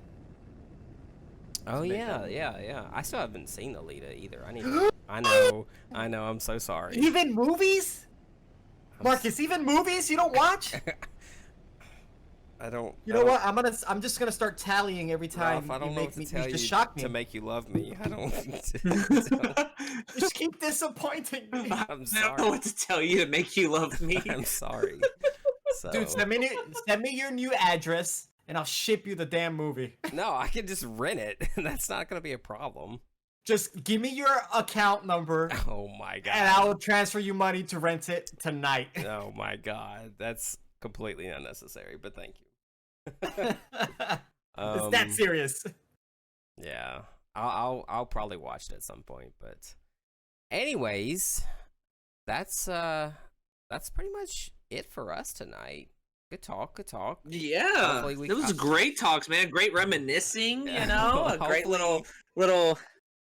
B: Oh
A: make
B: yeah,
A: that
B: yeah. I still haven't seen Alita either. I know. I'm so sorry.
A: Even movies? Marcus, even movies you don't watch?
B: I don't.
A: You know what? I'm just gonna start tallying every time
B: Ralph, I don't
A: you
B: know
A: make
B: what to
A: me.
B: tell
A: You
B: you
A: just shock me.
B: to make you love me. I don't.
A: Just keep disappointing me.
B: I'm
C: I don't know
B: sorry.
C: what to tell you to make you love me.
B: I'm sorry. So,
A: Dude, send me your new address and I'll ship you the damn movie.
B: no, I can just rent it. That's not gonna be a problem.
A: Just give me your account number,
B: Oh my god.
A: and I will transfer you money to rent it tonight.
B: Oh my god. That's completely unnecessary, but thank you.
A: It's that serious.
B: Yeah. I'll probably watch it at some point, but anyways, that's pretty much it for us tonight. Good talk.
C: Yeah,
B: Hopefully we
C: it was great talks, man. Great reminiscing,
B: Yeah.
C: you know, a great little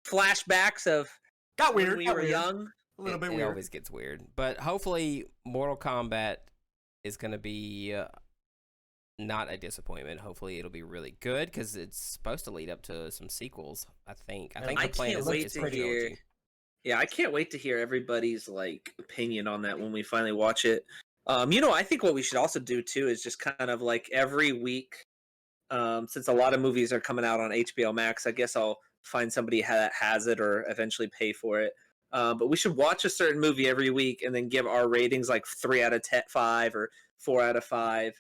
C: flashbacks of
A: Got
C: when
A: weird.
C: we
A: got
C: were
A: weird.
C: young.
A: A little bit
B: It
A: weird.
B: always gets weird, but hopefully Mortal Kombat is going to be not a disappointment. Hopefully it'll be really good because it's supposed to lead up to some sequels. I think
C: I
B: the plan
C: can't
B: is
C: wait
B: just
C: to
B: a
C: hear.
B: trilogy.
C: Yeah, I can't wait to hear everybody's like opinion on that when we finally watch it. You know, I think what we should also do too is just kind of like every week, since a lot of movies are coming out on HBO Max, I guess I'll find somebody that has it or eventually pay for it. But we should watch a certain movie every week and then give our ratings like 3 out of 5 or 4 out of 5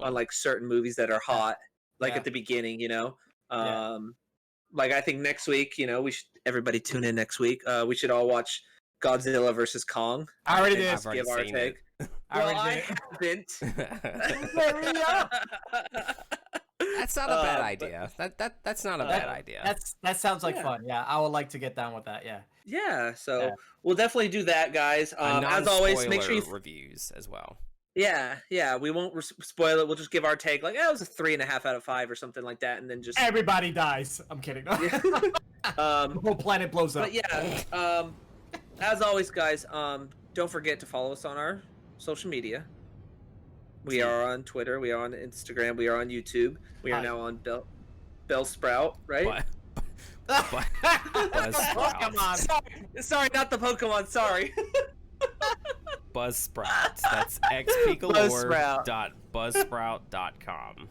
C: on like certain movies that are hot, like at the beginning, you know. Like I think next week, you know, we should everybody tune in next week. We should all watch Godzilla versus Kong.
A: I already
C: and
A: did.
C: just
B: I've already
C: give our
B: seen
C: take.
B: it.
C: I haven't.
B: That's not a bad
C: But-
B: idea. That's not a bad idea.
A: That sounds like
C: Yeah.
A: fun. Yeah, I would like to get down with that. Yeah.
C: Yeah, so
A: Yeah.
C: we'll definitely do that, guys.
B: A
C: As always, make sure you.
B: non-spoiler reviews as well.
C: Yeah, we won't spoil it. We'll just give our take, like, it was a 3.5 out of 5 or something like that, and then just.
A: Everybody dies. I'm kidding. The whole planet blows up.
C: But yeah, as always, guys, don't forget to follow us on our social media. We are on Twitter. We are on Instagram. We are on YouTube. We are
A: Hi.
C: now on Bellsprout, right?
A: Pokemon.
C: Sorry, not the Pokemon. Sorry.
B: Buzzsprout. That's xpglore.buzzsprout.com.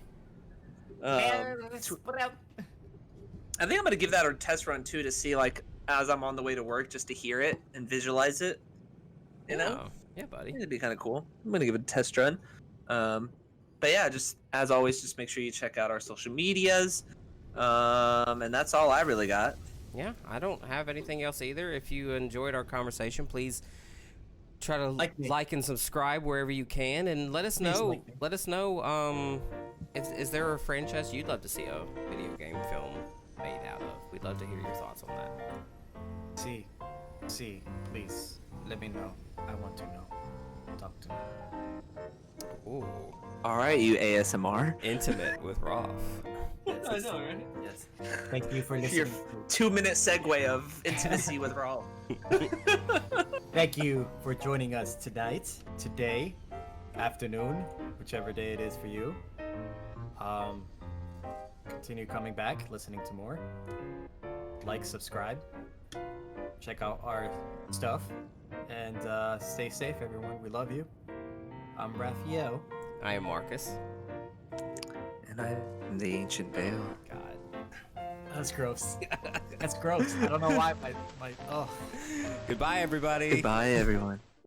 C: I think I'm gonna give that a test run too to see, like, as I'm on the way to work, just to hear it and visualize it. You know,
B: Yeah, buddy.
C: it'd be kind of cool. I'm gonna give it a test run. But yeah, just as always, just make sure you check out our social medias. And that's all I really got.
B: Yeah, I don't have anything else either. If you enjoyed our conversation, please try to like and subscribe wherever you can, and let us know.
A: like me.
B: Let us know. Is there a franchise you'd love to see a video game film made out of? We'd love to hear your thoughts on that.
A: See, please let me know. I want to know. Talk to me.
B: Ooh,
C: All right, you ASMR.
B: intimate with Rolf.
C: I know, right?
A: Yes. Thank you for
C: Your
A: listening.
C: 2-minute segue of intimacy with Raul.
A: Thank you for joining us tonight, today, afternoon, whichever day it is for you. Continue coming back, listening to more. Like, subscribe, check out our stuff, and stay safe, everyone. We love you. I'm Rafael.
B: I am Marcus.
C: And I'm the Ancient Veil.
B: God.
A: That's gross. That's gross. I don't know why my oh.
B: Goodbye, everybody.
C: Goodbye, everyone.